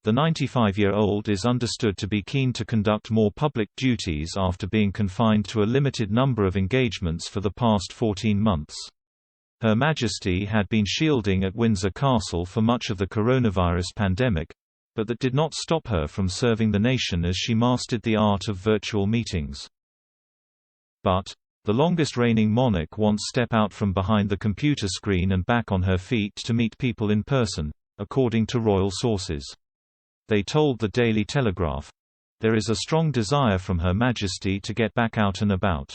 The 95-year-old is understood to be keen to conduct more public duties after being confined to a limited number of engagements for the past 14 months. Her Majesty had been shielding at Windsor Castle for much of the coronavirus pandemic, but that did not stop her from serving the nation as she mastered the art of virtual meetings. But the longest-reigning monarch wants to step out from behind the computer screen and back on her feet to meet people in person, according to royal sources. They told the Daily Telegraph, "There is a strong desire from Her Majesty to get back out and about."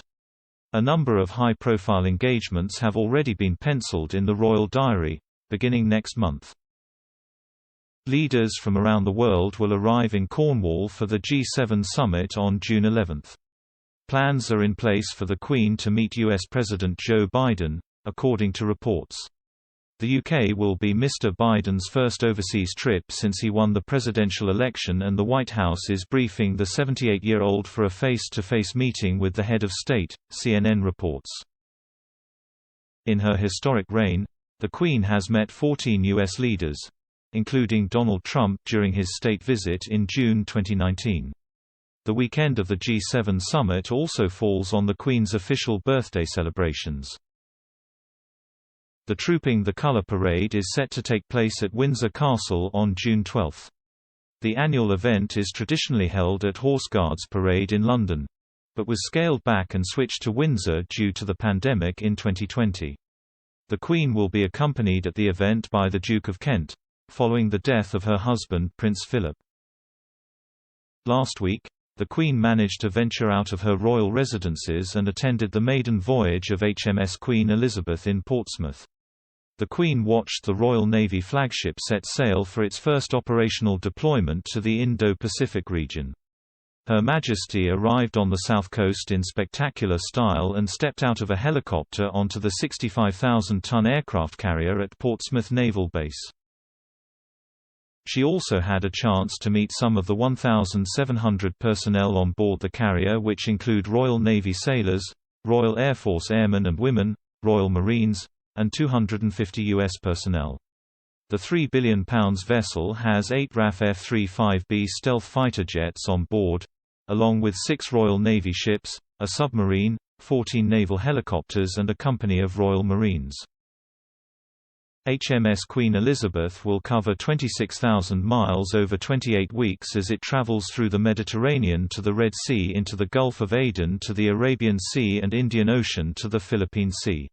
A number of high-profile engagements have already been penciled in the royal diary, beginning next month. Leaders from around the world will arrive in Cornwall for the G7 summit on June 11. Plans are in place for the Queen to meet US President Joe Biden, according to reports. The UK will be Mr. Biden's first overseas trip since he won the presidential election, and the White House is briefing the 78-year-old for a face-to-face meeting with the head of state, CNN reports. In her historic reign, the Queen has met 14 U.S. leaders, including Donald Trump during his state visit in June 2019. The weekend of the G7 summit also falls on the Queen's official birthday celebrations. The Trooping the Colour Parade is set to take place at Windsor Castle on June 12. The annual event is traditionally held at Horse Guards Parade in London, but was scaled back and switched to Windsor due to the pandemic in 2020. The Queen will be accompanied at the event by the Duke of Kent, following the death of her husband Prince Philip. Last week, the Queen managed to venture out of her royal residences and attended the maiden voyage of HMS Queen Elizabeth in Portsmouth. The Queen watched the Royal Navy flagship set sail for its first operational deployment to the Indo-Pacific region. Her Majesty arrived on the south coast in spectacular style and stepped out of a helicopter onto the 65,000-ton aircraft carrier at Portsmouth Naval Base. She also had a chance to meet some of the 1,700 personnel on board the carrier, which include Royal Navy sailors, Royal Air Force airmen and women, Royal Marines, and 250 U.S. personnel. The £3 billion vessel has 8 RAF F-35B stealth fighter jets on board, along with 6 Royal Navy ships, a submarine, 14 naval helicopters and a company of Royal Marines. HMS Queen Elizabeth will cover 26,000 miles over 28 weeks as it travels through the Mediterranean to the Red Sea, into the Gulf of Aden to the Arabian Sea and Indian Ocean to the Philippine Sea.